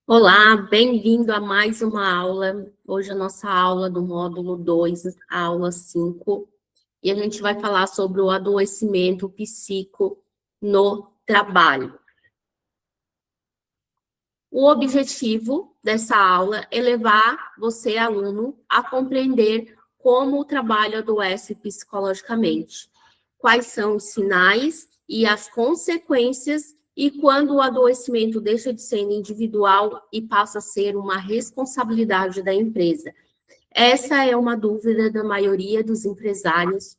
Olá, bem-vindo a mais uma aula. Hoje a nossa aula do módulo 2, a aula 5, e a gente vai falar sobre o adoecimento psíquico no trabalho. O objetivo dessa aula é levar você, aluno, a compreender como o trabalho adoece psicologicamente, quais são os sinais e as consequências, e quando o adoecimento deixa de ser individual e passa a ser uma responsabilidade da empresa. Essa é uma dúvida da maioria dos empresários.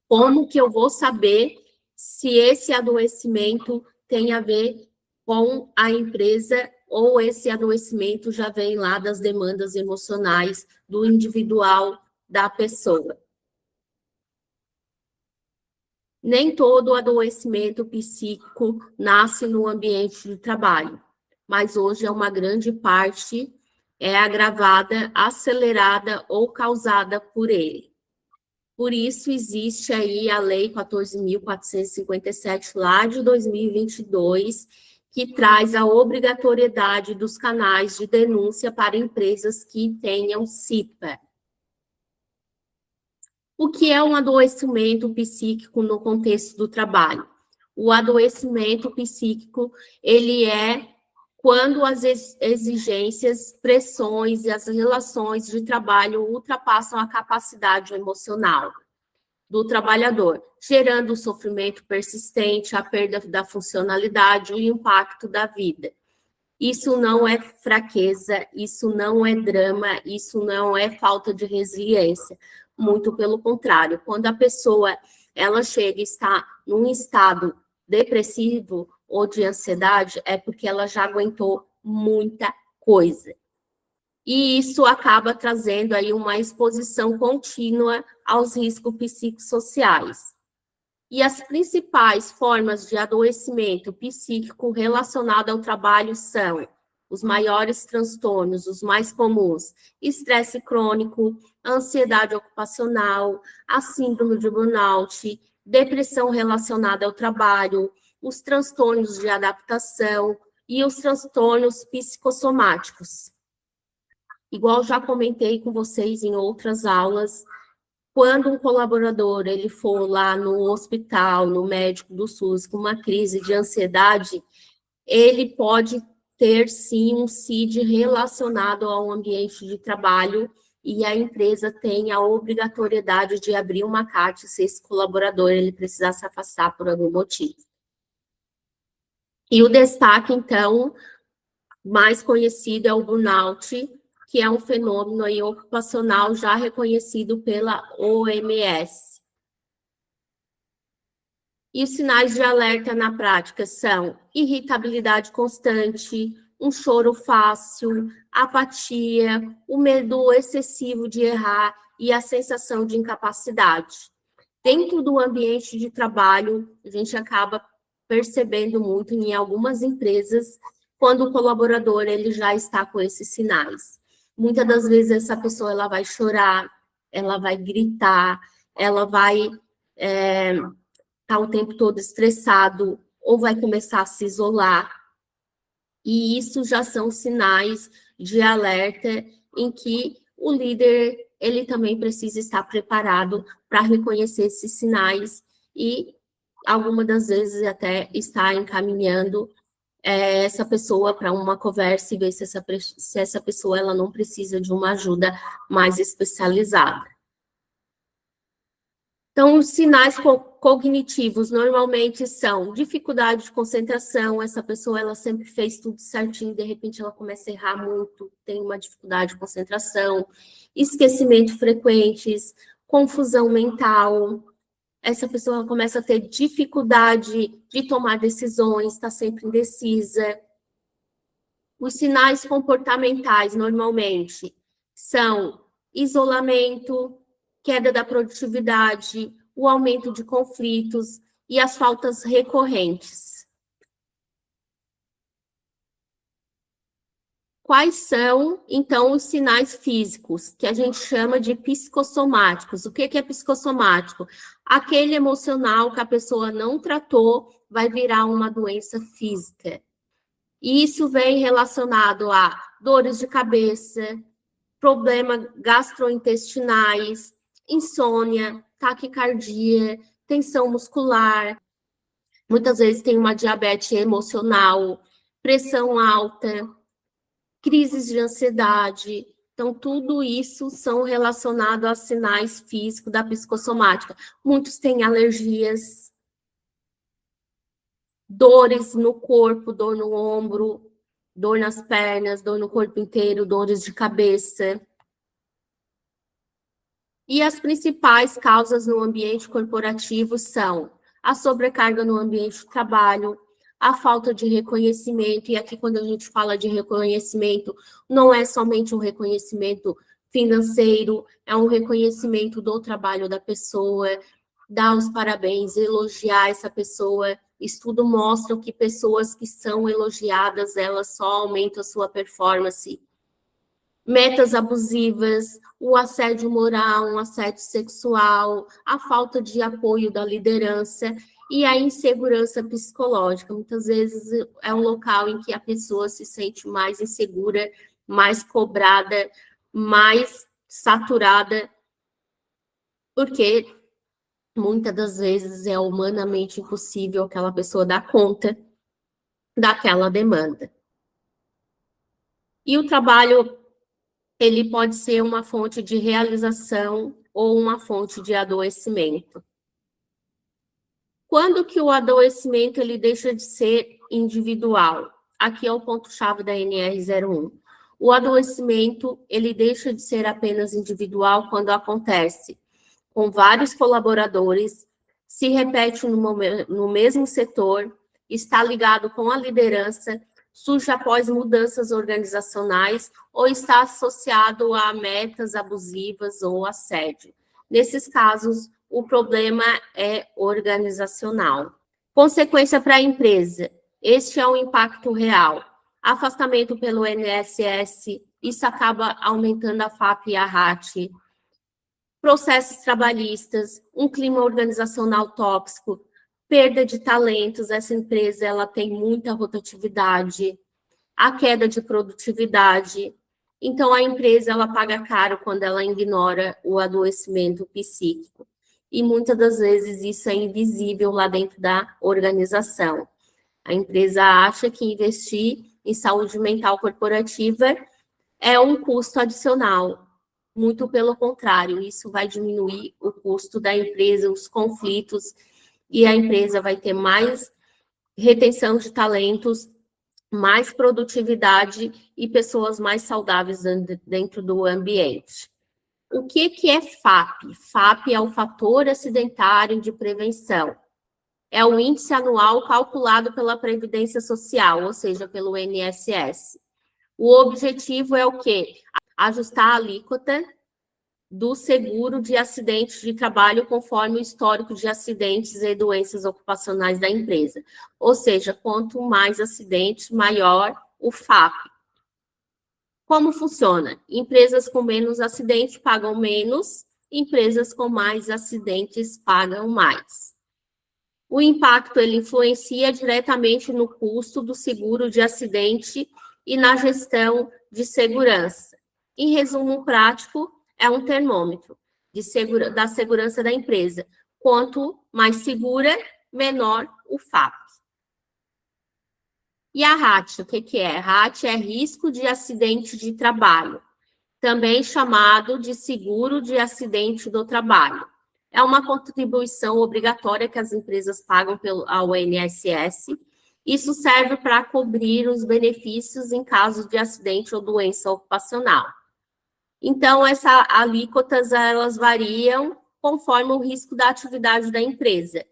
Como que eu vou saber se esse adoecimento tem a ver com a empresa ou esse adoecimento já vem lá das demandas emocionais do individual da pessoa? Nem todo adoecimento psíquico nasce no ambiente de trabalho, mas hoje é uma grande parte agravada, acelerada ou causada por ele. Por isso, existe aí a Lei 14.457, lá de 2022, que traz a obrigatoriedade dos canais de denúncia para empresas que tenham CIPA. O que é um adoecimento psíquico no contexto do trabalho? O adoecimento psíquico, ele é quando as exigências, pressões e as relações de trabalho ultrapassam a capacidade emocional do trabalhador, gerando o sofrimento persistente, a perda da funcionalidade, o impacto da vida. Isso não é fraqueza, isso não é drama, isso não é falta de resiliência. Muito pelo contrário, quando a pessoa ela chega e está num estado depressivo ou de ansiedade, é porque ela já aguentou muita coisa. E isso acaba trazendo aí uma exposição contínua aos riscos psicossociais. E as principais formas de adoecimento psíquico relacionado ao trabalho são os maiores transtornos, os mais comuns: estresse crônico, ansiedade ocupacional, a síndrome de burnout, depressão relacionada ao trabalho, os transtornos de adaptação e os transtornos psicossomáticos. Igual já comentei com vocês em outras aulas, quando um colaborador ele for lá no hospital, no médico do SUS, com uma crise de ansiedade, ele pode ter sim um CID relacionado ao ambiente de trabalho, e a empresa tem a obrigatoriedade de abrir uma CAT se esse colaborador ele precisar se afastar por algum motivo. E o destaque, então, mais conhecido é o burnout, que é um fenômeno aí ocupacional já reconhecido pela OMS. E os sinais de alerta na prática são irritabilidade constante, um choro fácil, apatia, o medo excessivo de errar e a sensação de incapacidade. Dentro do ambiente de trabalho, a gente acaba percebendo muito em algumas empresas quando o colaborador ele já está com esses sinais. Muitas das vezes essa pessoa ela vai chorar, ela vai gritar, ela vai estar o tempo todo estressado ou vai começar a se isolar. E isso já são sinais de alerta em que o líder ele também precisa estar preparado para reconhecer esses sinais e algumas das vezes até estar encaminhando essa pessoa para uma conversa e ver se essa pessoa ela não precisa de uma ajuda mais especializada. Então, os sinais cognitivos normalmente são dificuldade de concentração, essa pessoa ela sempre fez tudo certinho, de repente ela começa a errar muito, tem uma dificuldade de concentração, esquecimento frequentes, confusão mental, essa pessoa começa a ter dificuldade de tomar decisões, está sempre indecisa. Os sinais comportamentais, normalmente, são isolamento, queda da produtividade, o aumento de conflitos e as faltas recorrentes. Quais são, então, os sinais físicos, que a gente chama de psicossomáticos? O que é psicossomático? Aquele emocional que a pessoa não tratou vai virar uma doença física. E isso vem relacionado a dores de cabeça, problemas gastrointestinais, insônia, taquicardia, tensão muscular, muitas vezes tem uma diabetes emocional, pressão alta, crises de ansiedade. Então, tudo isso são relacionados a sinais físicos da psicossomática. Muitos têm alergias, dores no corpo, dor no ombro, dor nas pernas, dor no corpo inteiro, dores de cabeça. E as principais causas no ambiente corporativo são a sobrecarga no ambiente de trabalho, a falta de reconhecimento, e aqui quando a gente fala de reconhecimento, não é somente um reconhecimento financeiro, é um reconhecimento do trabalho da pessoa, dar os parabéns, elogiar essa pessoa. Estudo mostra que pessoas que são elogiadas, elas só aumentam a sua performance. Metas abusivas, o assédio moral, um assédio sexual, a falta de apoio da liderança e a insegurança psicológica. Muitas vezes é um local em que a pessoa se sente mais insegura, mais cobrada, mais saturada, porque muitas das vezes é humanamente impossível aquela pessoa dar conta daquela demanda. E o trabalho, ele pode ser uma fonte de realização ou uma fonte de adoecimento. Quando que o adoecimento ele deixa de ser individual? Aqui é o ponto-chave da NR01. O adoecimento ele deixa de ser apenas individual quando acontece com vários colaboradores, se repete no mesmo setor, está ligado com a liderança, surge após mudanças organizacionais ou está associado a metas abusivas ou assédio. Nesses casos, o problema é organizacional. Consequência para a empresa. Este é o impacto real. Afastamento pelo INSS, isso acaba aumentando a FAP e a RAT. Processos trabalhistas, um clima organizacional tóxico, perda de talentos, essa empresa ela tem muita rotatividade, a queda de produtividade. Então, a empresa ela paga caro quando ela ignora o adoecimento psíquico. E muitas das vezes isso é invisível lá dentro da organização. A empresa acha que investir em saúde mental corporativa é um custo adicional. Muito pelo contrário, isso vai diminuir o custo da empresa, os conflitos, e a empresa vai ter mais retenção de talentos, mais produtividade e pessoas mais saudáveis dentro do ambiente. O que é FAP? FAP é o fator acidentário de prevenção. É o índice anual calculado pela Previdência Social, ou seja, pelo INSS. O objetivo é o quê? Ajustar a alíquota do seguro de acidentes de trabalho conforme o histórico de acidentes e doenças ocupacionais da empresa. Ou seja, quanto mais acidentes, maior o FAP. Como funciona? Empresas com menos acidentes pagam menos, empresas com mais acidentes pagam mais. O impacto ele influencia diretamente no custo do seguro de acidente e na gestão de segurança. Em resumo prático, é um termômetro da segurança da empresa. Quanto mais segura, menor o FAP. E a RAT, o que é? RAT é risco de acidente de trabalho, também chamado de seguro de acidente do trabalho. É uma contribuição obrigatória que as empresas pagam ao INSS. Isso serve para cobrir os benefícios em caso de acidente ou doença ocupacional. Então, essas alíquotas, elas variam conforme o risco da atividade da empresa.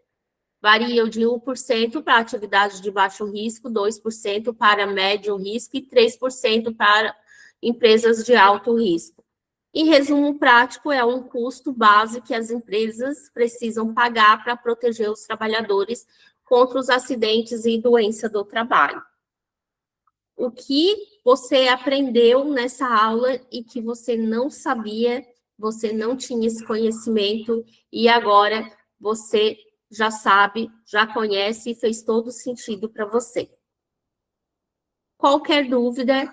Variam de 1% para atividade de baixo risco, 2% para médio risco e 3% para empresas de alto risco. Em resumo prático, é um custo base que as empresas precisam pagar para proteger os trabalhadores contra os acidentes e doença do trabalho. O que você aprendeu nessa aula e que você não sabia, você não tinha esse conhecimento e agora você já sabe, já conhece e fez todo sentido para você. Qualquer dúvida,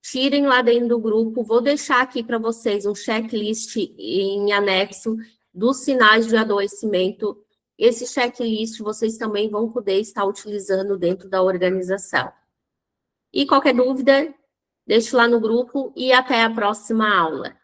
tirem lá dentro do grupo. Vou deixar aqui para vocês um checklist em anexo dos sinais de adoecimento. Esse checklist vocês também vão poder estar utilizando dentro da organização. E qualquer dúvida, deixe lá no grupo e até a próxima aula.